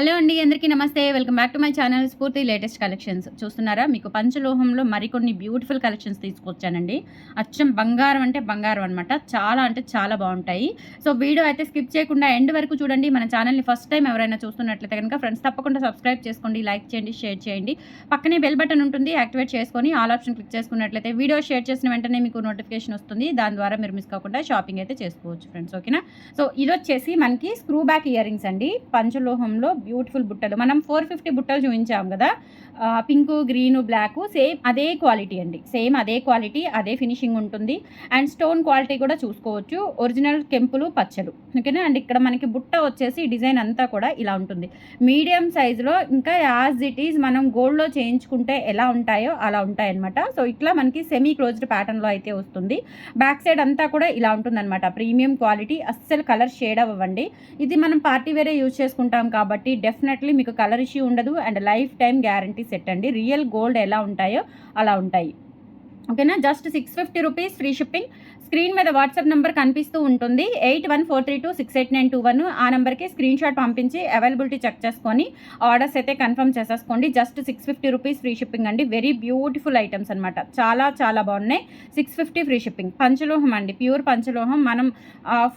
Hello అండి, అందరికీ నమస్తే. Welcome back to my channel స్ఫూర్తి లేటెస్ట్ కలెక్షన్స్. చూస్తున్నారా, మీకు పంచలోహంలో మరికొన్ని బ్యూటిఫుల్ కలెక్షన్స్ తీసుకొచ్చానండి. అచ్చం బంగారం అంటే బంగారం అనమాట. చాలా అంటే చాలా బాగుంటాయి. సో వీడియో అయితే స్కిప్ చేయకుండా ఎండ్ వరకు చూడండి. మన ఛానల్ని ఫస్ట్ టైం ఎవరైనా చూస్తున్నట్లయితే కనుక ఫ్రెండ్స్ తప్పకుండా సబ్స్క్రైబ్ చేసుకోండి, లైక్ చేయండి, షేర్ చేయండి. పక్కనే బెల్ బటన్ ఉంటుంది, యాక్టివేట్ చేసుకొని ఆల్ ఆప్షన్ క్లిక్ చేసుకున్నట్లయితే వీడియో షేర్ చేసిన వెంటనే మీకు నోటిఫికేషన్ వస్తుంది. దాని ద్వారా మీరు మిస్ కాకుండా షాపింగ్ అయితే చేసుకోవచ్చు ఫ్రెండ్స్. ఓకేనా? సో ఇది వచ్చేసి మనకి స్క్రూ బ్యాక్ ఇయర్ రింగ్స్ అండి. పంచలోహంలో బ్యూటిఫుల్ బుట్టలు. మనం 450 బుట్టలు చూపించాం కదా, పింక్, గ్రీన్, బ్లాక్. సేమ్ అదే క్వాలిటీ అండి. సేమ్ అదే క్వాలిటీ, అదే ఫినిషింగ్ ఉంటుంది. అండ్ స్టోన్ క్వాలిటీ కూడా చూసుకోవచ్చు. ఒరిజినల్ కెంపులు, పచ్చలు. ఓకేనా? అండ్ ఇక్కడ మనకి బుట్ట వచ్చేసి డిజైన్ అంతా కూడా ఇలా ఉంటుంది. మీడియం సైజులో, ఇంకా యాజ్ ఇట్ ఈజ్ మనం గోల్డ్లో చేయించుకుంటే ఎలా ఉంటాయో అలా ఉంటాయి అనమాట. సో ఇట్లా మనకి సెమీ క్లోజ్డ్ ప్యాటర్న్లో అయితే వస్తుంది. బ్యాక్ సైడ్ అంతా కూడా ఇలా ఉంటుందన్నమాట. ప్రీమియం క్వాలిటీ, అస్సలు కలర్ షేడ్ అవ్వండి. ఇది మనం పార్టీ వేరే యూజ్ చేసుకుంటాం కాబట్టి డెఫినెట్లీ మీకు కలర్ ఇష్యూ ఉండదు. And life time guarantee set అండి. రియల్ గోల్డ్ ఎలా ఉంటాయో అలా ఉంటాయి. ఓకేనా? Just 650 rupees, free shipping. Screen మీద వాట్సాప్ నెంబర్ కనిపిస్తూ ఉంటుంది, 8143268921. ఆ నెంబర్కి స్క్రీన్ షాట్ పంపించి అవైలబిలిటీ చెక్ చేసుకొని ఆర్డర్స్ అయితే కన్ఫర్మ్ చేసేసుకోండి. జస్ట్ 650 రూపీస్, ఫ్రీ షిప్పింగ్ అండి. వెరీ బ్యూటిఫుల్ ఐటమ్స్ అనమాట. చాలా చాలా బాగున్నాయి. 650 ఫ్రీ షిప్పింగ్. పంచలోహం అండి, ప్యూర్ పంచలోహం. మనం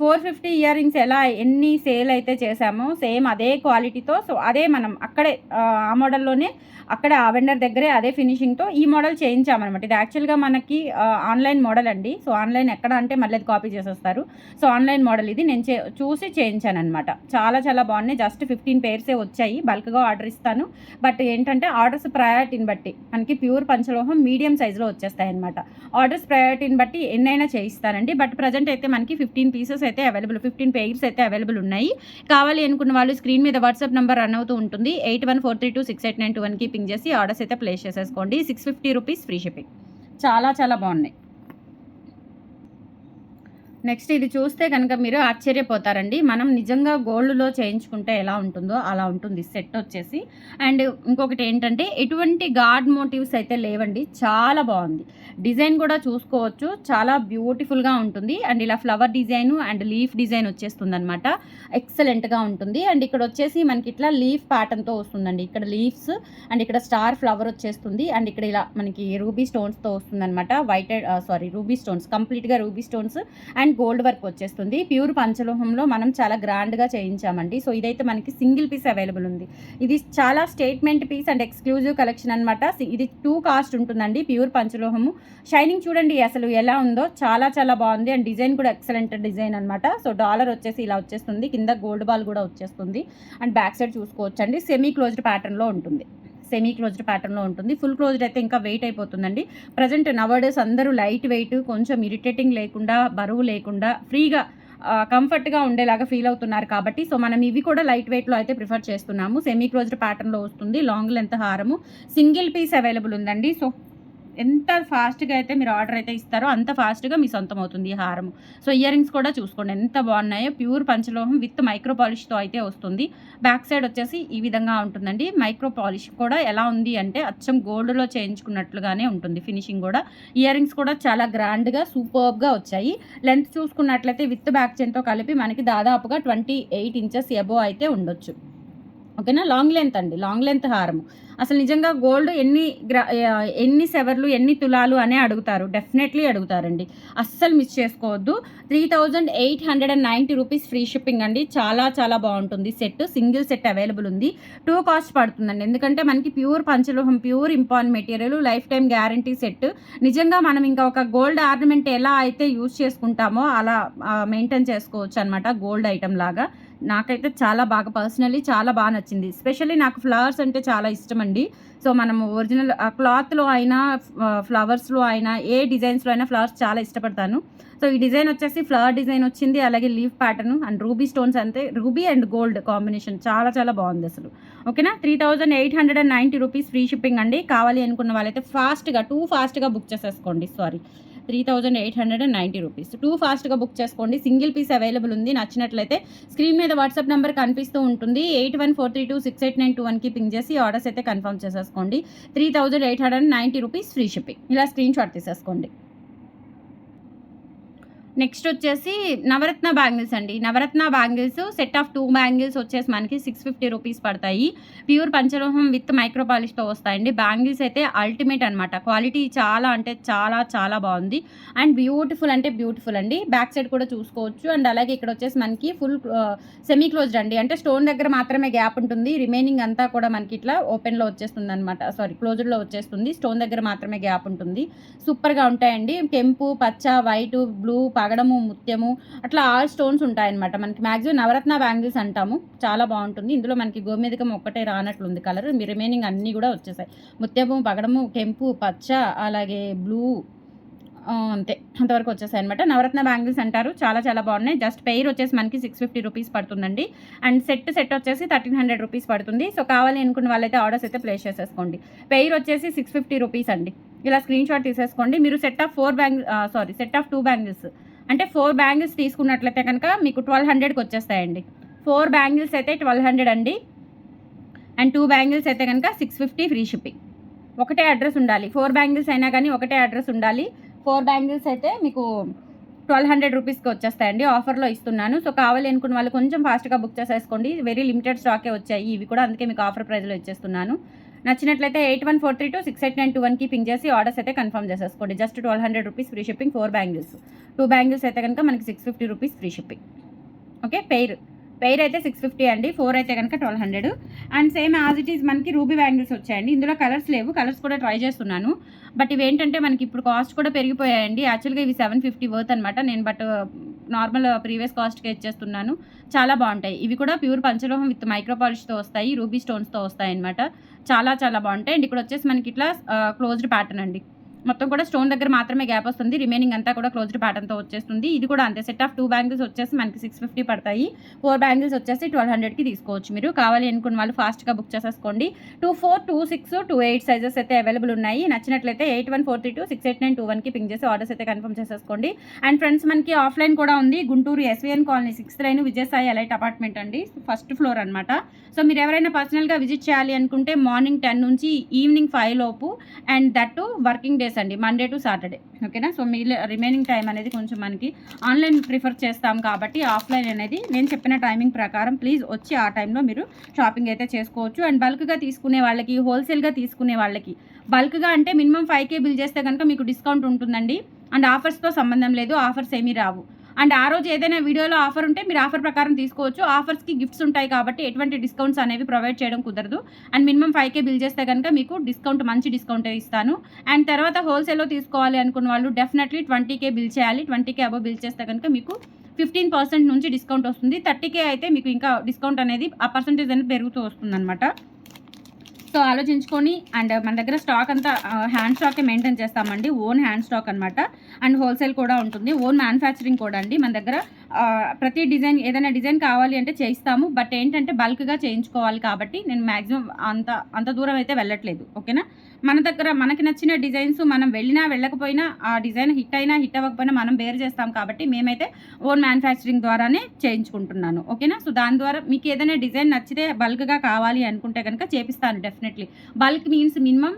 450 ఇయర్ రింగ్స్ ఎన్ని సేల్ అయితే చేసామో సేమ్ అదే క్వాలిటీతో, సో అదే మనం అక్కడే ఆ మోడల్లోనే అక్కడ ఆ వెండర్ దగ్గరే అదే ఫినిషింగ్తో ఈ మోడల్ చేయించామన్నమాట. ఇది యాక్చువల్గా మనకి ఆన్లైన్ మోడల్ అండి. సో ఆన్లైన్ ఎక్కడ అంటే మళ్ళీ అది కాపీ చేసేస్తారు. సో ఆన్లైన్ మోడల్ ఇది. నేను చూసి చేయించాను అనమాట. చాలా చాలా బాగున్నాయి. జస్ట్ 15 పేర్సే వచ్చాయి. బల్క్గా ఆర్డర్ ఇస్తాను. బట్ ఏంటంటే ఆర్డర్స్ ప్రయారిటీని బట్టి మనకి ప్యూర్ పంచలోహం మీడియం సైజులో వచ్చేస్తాయి అనమాట. ఆర్డర్స్ ప్రయారిటీని బట్టి ఎన్నైనా చేయిస్తానండి. బట్ ప్రజెంట్ అయితే మనకి 15 పీసెస్ అయితే అవైలబుల్, 15 పెయిర్స్ అయితే అవైలబుల్ ఉన్నాయి. కావాలి అనుకున్న వాళ్ళు స్క్రీన్ మీద వాట్సాప్ నెంబర్ రన్ అవుతూ ఉంటుంది, 8143268921కి పింగ్ చేసి ఆర్డర్స్ అయితే ప్లేస్ చేసేసుకోండి. 650 రూపీస్, ఫ్రీ షిప్పింగ్. చాలా చాలా బాగున్నాయి. నెక్స్ట్ ఇది చూస్తే కనుక మీరు ఆశ్చర్యపోతారండి. మనం నిజంగా గోల్డ్లో చేయించుకుంటే ఎలా ఉంటుందో అలా ఉంటుంది సెట్ వచ్చేసి. అండ్ ఇంకొకటి ఏంటంటే ఎటువంటి గాడ్ మోటివ్స్ అయితే లేవండి. చాలా బాగుంది. డిజైన్ కూడా చూసుకోవచ్చు, చాలా బ్యూటిఫుల్గా ఉంటుంది. అండ్ ఇలా flower design and leaf design వచ్చేస్తుంది అనమాట. ఎక్సలెంట్గా ఉంటుంది. అండ్ ఇక్కడ వచ్చేసి మనకి ఇట్లా లీఫ్ ప్యాటర్న్తో వస్తుందండి. ఇక్కడ లీవ్స్ అండ్ ఇక్కడ స్టార్ ఫ్లవర్ వచ్చేస్తుంది. అండ్ ఇక్కడ ఇలా మనకి రూబీ స్టోన్స్తో వస్తుంది అనమాట. రూబీ స్టోన్స్, కంప్లీట్గా ruby stones and gold work వచ్చేస్తుంది. ప్యూర్ పంచలోహంలో మనం చాలా గ్రాండ్గా చేయించామండి. సో ఇదైతే మనకి సింగిల్ పీస్ అవైలబుల్ ఉంది. ఇది చాలా statement piece and exclusive collection అనమాట. ఇది 2 కాస్ట్ ఉంటుందండి. ప్యూర్ పంచలోహము. షైనింగ్ చూడండి అసలు ఎలా ఉందో, చాలా చాలా బాగుంది. అండ్ డిజైన్ కూడా ఎక్సలెంట్ డిజైన్ అనమాట. సో డాలర్ వచ్చేసి ఇలా వచ్చేస్తుంది, కింద గోల్డ్ బాల్ కూడా వచ్చేస్తుంది. అండ్ బ్యాక్ సైడ్ చూసుకోవచ్చండి, సెమీ క్లోజ్డ్ ప్యాటర్న్లో ఉంటుంది. సెమీ క్లోజ్డ్ ప్యాటర్న్లో ఉంటుంది. ఫుల్ క్లోజ్డ్ అయితే ఇంకా వెయిట్ అయిపోతుందండి. ప్రజెంట్ నవర్డేస్ అందరూ లైట్ వెయిట్, కొంచెం ఇరిటేటింగ్ లేకుండా, బరువు లేకుండా, ఫ్రీగా కంఫర్ట్గా ఉండేలాగా ఫీల్ అవుతున్నారు కాబట్టి సో మనం ఇవి కూడా లైట్ వెయిట్లో అయితే ప్రిఫర్ చేస్తున్నాము. సెమీ క్లోజ్డ్ ప్యాటర్న్లో వస్తుంది. లాంగ్ లెంత్ హారము, సింగిల్ పీస్ అవైలబుల్ ఉందండి. సో ఎంత ఫాస్ట్గా అయితే మీరు ఆర్డర్ అయితే ఇస్తారో అంత ఫాస్ట్గా మీ సొంతం అవుతుంది ఈ హారము. సో ఇయర్ రింగ్స్ కూడా చూసుకోండి ఎంత బాగున్నాయో. ప్యూర్ పంచలోహం విత్ మైక్రో పాలిష్తో అయితే వస్తుంది. బ్యాక్ సైడ్ వచ్చేసి ఈ విధంగా ఉంటుందండి. మైక్రో పాలిష్ కూడా ఎలా ఉంది అంటే అచ్చం గోల్డ్లో చేయించుకున్నట్లుగానే ఉంటుంది ఫినిషింగ్ కూడా. ఇయర్ రింగ్స్ కూడా చాలా గ్రాండ్గా సూపర్బ్గా వచ్చాయి. లెంత్ చూసుకున్నట్లయితే విత్ బ్యాక్ చైన్తో కలిపి మనకి దాదాపుగా 28 ఇంచెస్ ఎబో అయితే ఉండొచ్చు. ఓకేనా? లాంగ్ లెంత్ అండి, లాంగ్ లెంత్ హారము. అసలు నిజంగా గోల్డ్ ఎన్ని సెవర్లు, ఎన్ని తులాలు అనే అడుగుతారు, డెఫినెట్లీ అడుగుతారండి. అస్సలు మిస్ చేసుకోవద్దు. 3890 రూపీస్, ఫ్రీ షిప్పింగ్ అండి. చాలా చాలా బాగుంటుంది సెట్. సింగిల్ సెట్ అవైలబుల్ ఉంది. 2 కాస్ట్ పడుతుందండి. ఎందుకంటే మనకి ప్యూర్ పంచలోహం, ప్యూర్ ఇంపాన్ material, lifetime guarantee set. నిజంగా మనం ఇంకా ఒక గోల్డ్ ఆర్నమెంట్ ఎలా అయితే యూజ్ చేసుకుంటామో అలా మెయింటైన్ చేసుకోవచ్చు అనమాట, గోల్డ్ ఐటమ్ లాగా. నాకైతే చాలా బాగా పర్సనలీ చాలా బాగా నచ్చింది. ఎస్పెషల్లీ నాకు ఫ్లవర్స్ అంటే చాలా ఇష్టం అండి. సో మనం ఒరిజినల్ క్లాత్లో అయినా, ఫ్లవర్స్లో అయినా, ఏ డిజైన్స్లో అయినా ఫ్లవర్స్ చాలా ఇష్టపడతాను. సో ఈ డిజైన్ వచ్చేసి ఫ్లవర్ డిజైన్ వచ్చింది, అలాగే leaf pattern and ruby stones, అంతే రూబీ అండ్ గోల్డ్ కాంబినేషన్ చాలా చాలా బాగుంది అసలు. ఓకేనా? 3890 రూపీస్, ఫ్రీ షిప్పింగ్ అండి. కావాలి అనుకున్న వాళ్ళైతే ఫాస్ట్గా బుక్ చేసేసుకోండి. 3890 రూపీస్. 2 ఫాస్ట్గా బుక్ చేసుకోండి. సింగిల్ పీస్ అవైలబుల్ ఉంది. నచ్చినట్లయితే స్క్రీన్ మీద వాట్సాప్ నెంబర్ కనిపిస్తూ ఉంటుంది, 8143268921కి పింగ్ చేసి ఆర్డర్స్ అయితే కన్ఫర్మ్ చేసేసుకోండి. 3890 రూపీస్, ఫ్రీ షిప్పింగ్. ఇలా స్క్రీన్ షాట్ తీసేసుకోండి. నెక్స్ట్ వచ్చేసి నవరత్న బ్యాంగిల్స్ అండి. నవరత్న బ్యాంగిల్స్ సెట్ ఆఫ్ 2 బ్యాంగిల్స్ వచ్చేసి మనకి 650 రూపీస్ పడతాయి. ప్యూర్ పంచలోహం విత్ మైక్రో పాలిష్‌తో వస్తాయండి. బ్యాంగిల్స్ అయితే అల్టిమేట్ అనమాట. క్వాలిటీ చాలా అంటే చాలా చాలా బాగుంది. అండ్ బ్యూటిఫుల్ అంటే బ్యూటిఫుల్ అండి. బ్యాక్ సైడ్ కూడా చూసుకోవచ్చు. అండ్ అలాగే ఇక్కడ వచ్చేసి మనకి ఫుల్ సెమీ క్లోజ్డ్ అండి. అంటే స్టోన్ దగ్గర మాత్రమే గ్యాప్ ఉంటుంది. రిమైనింగ్ అంతా కూడా మనకి ఇట్లా ఓపెన్‌లో వచ్చేస్తుందనమాట. సారీ క్లోజ్డ్‌లో వచ్చేస్తుంది. స్టోన్ దగ్గర మాత్రమే గ్యాప్ ఉంటుంది. సూపర్‌గా ఉంటాయండి. కెంపు, పచ్చ, వైటు, బ్లూ, పగడము, ముత్యము అట్లా ఆల్ స్టోన్స్ ఉంటాయన్నమాట. మనకి మ్యాక్సిమం నవరత్న బ్యాంగిల్స్ అంటాము. చాలా బాగుంటుంది. ఇందులో మనకి గోమేధికం ఒక్కటే రానట్లుంది కలర్. రిమైనింగ్ అన్నీ కూడా వచ్చేసాయి. ముత్యము, పగడము, కెంపు, పచ్చ, అలాగే బ్లూ, అంతే అంతవరకు వచ్చేసాయి అనమాట. నవరత్న బ్యాంగిల్స్ అంటారు. చాలా చాలా బాగున్నాయి. జస్ట్ పెయిర్ వచ్చేసి మనకి 650 రూపీస్ పడుతుందండి. అండ్ సెట్ వచ్చేసి 1300 రూపీస్ పడుతుంది. సో కావాలి అనుకున్న వాళ్ళైతే ఆర్డర్స్ అయితే ప్లేస్ చేసేసుకోండి. పెయిర్ వచ్చేసి 650 రూపీస్ అండి. ఇలా స్క్రీన్ షాట్ తీసేసుకోండి. మీరు సెట్ ఆఫ్ 2 బ్యాంగిల్స్ అంటే 4 బ్యాంగిల్స్ తీసుకున్నట్లయితే కనుక మీకు 1200కి వచ్చేస్తాయండి. 4 బ్యాంగిల్స్ అయితే 1200 అండి. అండ్ 2 బ్యాంగిల్స్ అయితే కనుక 650 ఫ్రీ షిప్పింగ్. ఒకటే అడ్రస్ ఉండాలి. 4 బ్యాంగిల్స్ అయినా కానీ ఒకటే అడ్రస్ ఉండాలి. 4 బ్యాంగిల్స్ అయితే మీకు 1200 రూపీస్కి వచ్చేస్తాయండి. ఆఫర్లో ఇస్తున్నాను. సో కావాలి అనుకున్న వాళ్ళు కొంచెం ఫాస్ట్గా బుక్ చేసేసుకోండి. వెరీ లిమిటెడ్ స్టాకే వచ్చాయి ఇవి కూడా. అందుకే మీకు ఆఫర్ ప్రైస్లో ఇచ్చేస్తున్నాను. నచ్చినట్లయితే 8143268921కి పింగ్ చేసి ఆర్డర్స్ అయితే కన్ఫర్మ్ చేసేసుకోండి. Just 1200 rupees free shipping. 4 bangles, 2 bangles అయితే కనుక మనకి 650 rupees free shipping. Okay, pair అయితే 650 అండి. 4 అయితే కనుక 1200. And same as it is మనకి రూబీ బ్యాంగిల్స్ వచ్చాయండి. ఇందులో కలర్స్ లేవు. కలర్స్ కూడా ట్రై చేస్తున్నాను. బట్ ఇవేంటంటే మనకి ఇప్పుడు కాస్ట్ కూడా పెరిగిపోయాయండి. యాక్చువల్గా ఇవి 750 వర్త్ అనమాట. నేను నార్మల్ ప్రీవియస్ కాస్ట్కే ఇచ్చేస్తున్నాను. చాలా బాగుంటాయి. ఇవి కూడా ప్యూర్ పంచలోహం విత్ మైక్రో పాలిష్తో వస్తాయి. రూబీ స్టోన్స్తో వస్తాయి అనమాట. చాలా చాలా బాగుంటాయి. అండ్ ఇక్కడ వచ్చేసి మనకి ఇట్లా క్లోజ్డ్ ప్యాటర్న్ అండి. మొత్తం కూడా స్టోన్ దగ్గర మాత్రమే గ్యాప్ వస్తుంది. రిమైనింగ్ అంతా కూడా క్లోజ్డ్ ప్యాటర్న్తో వచ్చేస్తుంది. ఇది కూడా అంతే. సెట్ ఆఫ్ 2 బ్యాంగిల్స్ వచ్చేసి మనకి 650 పడతాయి. 4 బ్యాంగిల్స్ వచ్చేసి 1200కి తీసుకోవచ్చు. మీరు కావాలి అనుకున్న వాళ్ళు ఫాస్ట్గా బుక్ చేసేసుకోండి. 24, 26, 28 సైజెస్ అయితే అవైలబుల్ ఉన్నాయి. నచ్చినట్లయితే 8143268921కి పింగ్ చేసి ఆర్డర్స్ అయితే కన్ఫర్మ్ చేసేసుకోండి. అండ్ ఫ్రెండ్స్ మనకి ఆఫ్లైన్ కూడా ఉంది. Guntur SVN colony 6th line Vijayasai elite apartment అండి. ఫస్ట్ ఫ్లోర్ అనమాట. సో మీరు ఎవరైనా పర్సనల్గా విజిట్ చేయాలి అనుకుంటే మార్నింగ్ 10 నుంచి ఈవినింగ్ 5 లోపు. అండ్ దట్ వర్కింగ్ డేస్ అండి, మండే టు సాటర్డే. ఓకేనా. సో మీ రిమైనింగ్ టైం అనేది కొంచెం మనకి ఆన్లైన్ ప్రిఫర్ చేస్తాం కాబట్టి ఆఫ్లైన్ అనేది నేను చెప్పిన టైమింగ్ ప్రకారం ప్లీజ్ వచ్చి ఆ టైంలో మీరు షాపింగ్ అయితే చేసుకోవచ్చు. అండ్ బల్క్గా తీసుకునే వాళ్ళకి, హోల్సేల్గా తీసుకునే వాళ్ళకి, బల్క్గా అంటే మినిమం 5K బిల్ చేస్తే కనుక మీకు డిస్కౌంట్ ఉంటుందండి. అండ్ ఆఫర్స్తో సంబంధం లేదు. ఆఫర్స్ ఏమీ రావు. అండ్ ఆ రోజు ఏదైనా వీడియోలో ఆఫర్ ఉంటే మీరు ఆఫర్ ప్రకారం తీసుకోవచ్చు. ఆఫర్స్కి గిఫ్ట్స్ ఉంటాయి కాబట్టి ఎటువంటి డిస్కౌంట్స్ అనేవి ప్రొవైడ్ చేయడం కుదరదు. అండ్ మినిమం 5K బిల్ చేస్తే కనుక మీకు డిస్కౌంట్, మంచి డిస్కౌంట్ ఇస్తాను. అండ్ తర్వాత హోల్సేల్లో తీసుకోవాలి అనుకున్న వాళ్ళు డెఫినెట్లీ 20K బిల్ చేయాలి. 20K అబవ్ బిల్ చేస్తే కనుక మీకు 15% నుంచి డిస్కౌంట్ వస్తుంది. 30K అయితే మీకు ఇంకా డిస్కౌంట్ అనేది ఆ పర్సంటేజ్ అనేది పెరుగుతూ వస్తుంది అనమాట. సో ఆలోచించుకొని. అండ్ మన దగ్గర స్టాక్ అంతా హ్యాండ్ స్టాకే మెయింటైన్ చేస్తామండి. ఓన్ హ్యాండ్ స్టాక్ అనమాట. అండ్ హోల్సేల్ కూడా ఉంటుంది. ఓన్ మ్యానుఫ్యాక్చరింగ్ కూడా అండి. మన దగ్గర ప్రతి డిజైన్, ఏదైనా డిజైన్ కావాలి అంటే చేయిస్తాము. బట్ ఏంటంటే బల్క్గా చేయించుకోవాలి కాబట్టి నేను మ్యాక్సిమం అంత దూరం అయితే వెళ్ళట్లేదు. ఓకేనా. మన దగ్గర మనకి నచ్చిన డిజైన్స్ మనం వెళ్ళినా వెళ్ళకపోయినా ఆ డిజైన్ హిట్ అయినా హిట్ అవ్వకపోయినా మనం బేర్ చేస్తాం కాబట్టి మేమైతే ఓన్ మ్యానుఫ్యాక్చరింగ్ ద్వారానే చేయించుకుంటున్నాను. ఓకేనా. సో దాని ద్వారా మీకు ఏదైనా డిజైన్ నచ్చితే బల్క్గా కావాలి అనుకుంటే కనుక చేపిస్తాను definitely. Bulk means minimum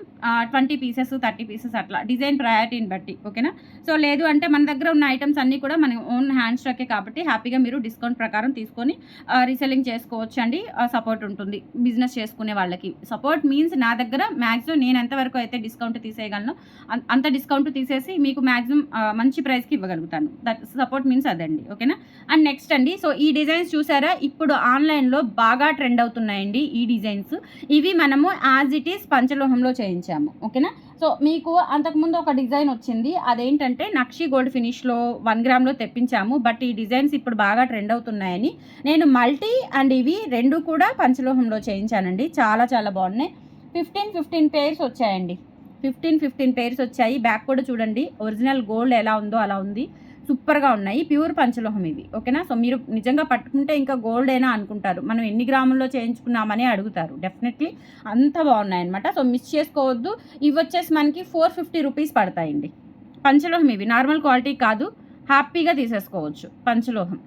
20 pieces, 30 pieces అట్లా డిజైన్ ప్రయారిటీని బట్టి. ఓకేనా. సో లేదు అంటే మన దగ్గర ఉన్న ఐటమ్స్ అన్నీ కూడా మన ఓన్ హ్యాండ్ స్టాకే కాబట్టి హ్యాపీగా మీరు డిస్కౌంట్ ప్రకారం తీసుకొని రీసెల్లింగ్ చేసుకోవచ్చు అండి. సపోర్ట్ ఉంటుంది బిజినెస్ చేసుకునే వాళ్ళకి. సపోర్ట్ మీన్స్ నా దగ్గర మ్యాక్సిమం నేను ఎంతవరకు అయితే డిస్కౌంట్ తీసేయగలను అంత డిస్కౌంట్ తీసేసి మీకు మ్యాక్సిమం మంచి ప్రైస్కి ఇవ్వగలుగుతాను. దట్ సపోర్ట్ మీన్స్ అదండి. ఓకేనా. అండ్ నెక్స్ట్ అండి, సో ఈ డిజైన్స్ చూసారా, ఇప్పుడు ఆన్లైన్లో బాగా ట్రెండ్ అవుతున్నాయండి ఈ డిజైన్స్. ఇవి మనము యాజ్ ఇట్ ఈస్ పంచలోహంలో చేయించాము. ఓకేనా. సో మీకు అంతకుముందు ఒక డిజైన్ వచ్చింది. అదేంటంటే నక్షి గోల్డ్ ఫినిష్లో 1 గ్రామ్లో తెప్పించాము. బట్ ఈ డిజైన్స్ ఇప్పుడు బాగా ట్రెండ్ అవుతున్నాయని నేను మల్టీ అండ్ ఇవి 2 కూడా పంచలోహంలో చేయించానండి. చాలా చాలా బాగున్నాయి. 15 పేర్స్ వచ్చాయండి. 15 పేర్స్ వచ్చాయి. బ్యాక్ కూడా చూడండి, ఒరిజినల్ గోల్డ్ ఎలా ఉందో అలా ఉంది. సూపర్గా ఉన్నాయి. ప్యూర్ పంచలోహం ఇవి. ఓకేనా. సో మీరు నిజంగా పట్టుకుంటే ఇంకా గోల్డేనా అనుకుంటారు. మనం ఎన్ని గ్రాముల్లో చేయించుకున్నామని అడుగుతారు. డెఫినెట్లీ అంత బాగున్నాయన్నమాట. సో మిస్ చేసుకోవద్దు. ఇవి వచ్చేసి మనకి 450 రూపీస్ పడతాయండి. పంచలోహం ఇవి నార్మల్ క్వాలిటీ కాదు. హ్యాపీగా తీసేసుకోవచ్చు. పంచలోహం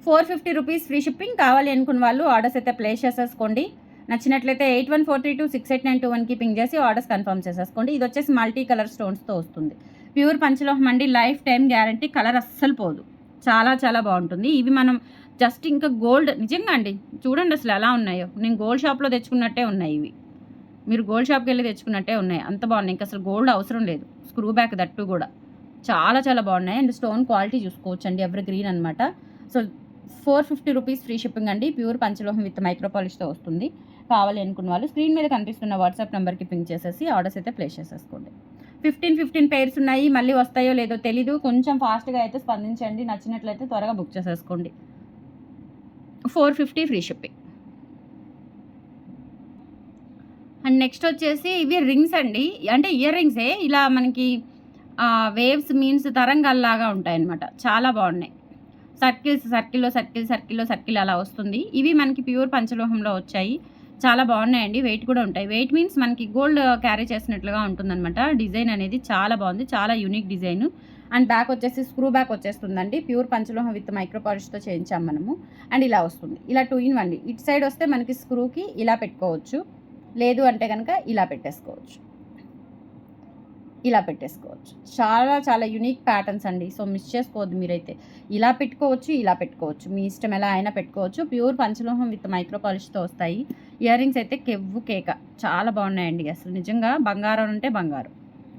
450 రూపీస్ ఫ్రీ షిప్పింగ్. కావాలి అనుకున్న వాళ్ళు ఆర్డర్స్ అయితే ప్లేస్ చేసేసుకోండి. నచ్చినట్లయితే 8143268921కి పింగ్ చేసి ఆర్డర్స్ కన్ఫర్మ్ చేసేసుకోండి. ఇది వచ్చేసి మల్టీ కలర్ స్టోన్స్తో వస్తుంది. ప్యూర్ పంచలోహం అండి, లైఫ్ టైం గ్యారంటీ, కలర్ అస్సలు పోదు, చాలా చాలా బాగుంటుంది. ఇవి మనం జస్ట్ ఇంకా గోల్డ్ నిజంగా అండి, చూడండి అసలు ఎలా ఉన్నాయో, నేను గోల్డ్ షాప్లో తెచ్చుకున్నట్టే ఉన్నాయి ఇవి, మీరు గోల్డ్ షాప్కి వెళ్ళి తెచ్చుకున్నట్టే ఉన్నాయి, అంత బాగున్నాయి. ఇంకా అసలు గోల్డ్ అవసరం లేదు, స్క్రూ బ్యాక్ దట్టు కూడా చాలా చాలా బాగున్నాయి. అండ్ స్టోన్ క్వాలిటీ చూసుకోవచ్చు అండి, ఎవర్ గ్రీన్ అనమాట. సో 450 రూపీస్ ఫ్రీ షిప్పింగ్ అండి, ప్యూర్ పంచలోహం విత్ మైక్రో పాలిష్తో వస్తుంది. కావాలి అనుకున్న వాళ్ళు స్క్రీన్ మీద కనిపిస్తున్న వాట్సాప్ నెంబర్కి పింక్ చేసేసి ఆర్డర్స్ అయితే ప్లేస్ చేసేసుకోండి. 15 పేర్స్ ఉన్నాయి, మళ్ళీ వస్తాయో లేదో తెలీదు, కొంచెం ఫాస్ట్గా అయితే స్పందించండి, నచ్చినట్లయితే త్వరగా బుక్ చేసేసుకోండి. 450 ఫ్రీ షిప్పింగ్. అండ్ నెక్స్ట్ వచ్చేసి ఇవి రింగ్స్ అండి, అంటే ఇయర్ రింగ్సే, ఇలా మనకి వేవ్స్ మీన్స్ తరంగాల్లాగా ఉంటాయన్నమాట, చాలా బాగున్నాయి. సర్కిల్ అలా వస్తుంది. ఇవి మనకి ప్యూర్ పంచలోహంలో వచ్చాయి, చాలా బాగున్నాయండి. వెయిట్ కూడా ఉంటాయి, వెయిట్ మీన్స్ మనకి గోల్డ్ క్యారీ చేసినట్లుగా ఉంటుందన్నమాట. డిజైన్ అనేది చాలా బాగుంది, చాలా యూనిక్ డిజైన్. అండ్ బ్యాక్ వచ్చేసి స్క్రూ బ్యాక్ వచ్చేస్తుందండి, ప్యూర్ పంచలోహం విత్ మైక్రో పాలిష్తో చేయించాం మనము. అండ్ ఇలా వస్తుంది, ఇలా 2 in 1. ఇటు సైడ్ వస్తే మనకి స్క్రూకి ఇలా పెట్టుకోవచ్చు, లేదు అంటే కనుక ఇలా పెట్టేసుకోవచ్చు, చాలా చాలా యునిక్ ప్యాటర్న్స్ అండి. సో మిస్ చేసుకోవద్దు మీరైతే, ఇలా పెట్టుకోవచ్చు, మీ ఇష్టం ఎలా అయినా పెట్టుకోవచ్చు. ప్యూర్ పంచలోహం విత్ మైక్రో పాలిష్తో వస్తాయి. ఇయర్ రింగ్స్ అయితే కెవ్వు కేక, చాలా బాగున్నాయండి. అసలు నిజంగా బంగారం అంటే బంగారం,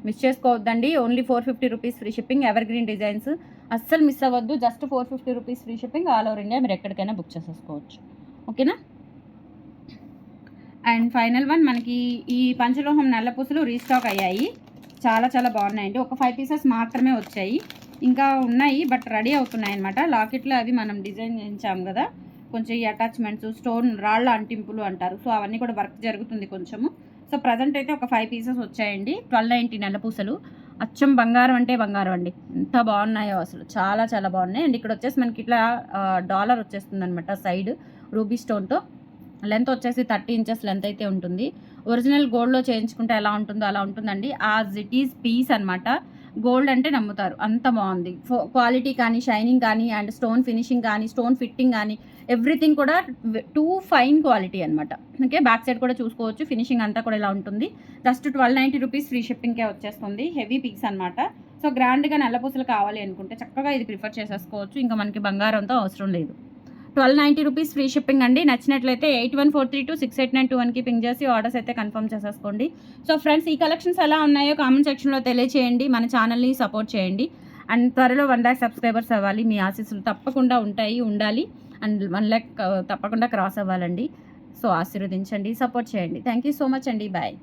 మిస్ చేసుకోవద్దండి. Only 450 rupees free shipping, evergreen designs, అస్సలు మిస్ అవ్వద్దు. Just 450 rupees free shipping, all over India మీరు ఎక్కడికైనా బుక్ చేసేసుకోవచ్చు. ఓకేనా. అండ్ ఫైనల్ వన్, మనకి ఈ పంచలోహం నల్లపూసలు రీస్టాక్ అయ్యాయి, చాలా చాలా బాగున్నాయండి. ఒక 5 పీసెస్ మాత్రమే వచ్చాయి, ఇంకా ఉన్నాయి బట్ రెడీ అవుతున్నాయి అనమాట. లాకెట్లో అవి మనం డిజైన్ చేయించాం కదా, కొంచెం ఈ అటాచ్మెంట్స్, స్టోన్ రాళ్ళ అంటింపులు అంటారు, సో అవన్నీ కూడా వర్క్ జరుగుతుంది కొంచెము. సో ప్రజెంట్ అయితే ఒక 5 పీసెస్ వచ్చాయండి. 1290 నల్లపూసలు, అచ్చం బంగారం అంటే బంగారం అండి, ఎంత బాగున్నాయో అసలు, చాలా చాలా బాగున్నాయి. అండ్ ఇక్కడ వచ్చేసి మనకి ఇట్లా డాలర్ వచ్చేస్తుంది అనమాట సైడ్, రూబీ స్టోన్తో. లెంత్ వచ్చేసి 30 inches లెంత్ అయితే ఉంటుంది. ఒరిజినల్ గోల్డ్లో చేయించుకుంటే ఎలా ఉంటుందో అలా ఉంటుందండి, యాజ్ ఇట్ ఈజ్ పీస్ అనమాట. గోల్డ్ అంటే నమ్ముతారు, అంత బాగుంది. క్వాలిటీ కానీ, షైనింగ్ కానీ, అండ్ స్టోన్ ఫినిషింగ్ కానీ, స్టోన్ ఫిట్టింగ్ కానీ, ఎవ్రీథింగ్ కూడా టూ ఫైన్ క్వాలిటీ అనమాట. ఓకే, బ్యాక్ సైడ్ కూడా చూసుకోవచ్చు, ఫినిషింగ్ అంతా కూడా ఇలా ఉంటుంది. జస్ట్ 1290 రూపీస్ ఫ్రీ షిప్పింగ్కే వచ్చేస్తుంది. హెవీ పీస్ అనమాట. సో గ్రాండ్గా నల్లపూసలు కావాలి అనుకుంటే చక్కగా ఇది ప్రిఫర్ చేసేసుకోవచ్చు, ఇంకా మనకి బంగారంతో అవసరం లేదు. 1290 రూపీస్ ఫ్రీ షిప్పింగ్ అండి. నచ్చినట్లయితే 8143268921కి పింగ్ చేసి ఆర్డర్స్ అయితే కన్ఫర్మ్ చేసేసుకోండి. సో ఫ్రెండ్స్, ఈ కలెక్షన్స్ ఎలా ఉన్నాయో కామెంట్ సెక్షన్లో తెలియచేయండి, మన ఛానల్ని సపోర్ట్ చేయండి. అండ్ త్వరలో 1 lakh సబ్స్క్రైబర్స్ అవ్వాలి, మీ ఆశీస్సులు తప్పకుండా ఉండాలి. అండ్ 1 lakh తప్పకుండా క్రాస్ అవ్వాలండి. సో ఆశీర్వదించండి, సపోర్ట్ చేయండి. థ్యాంక్ యూ సో మచ్ అండి, బాయ్.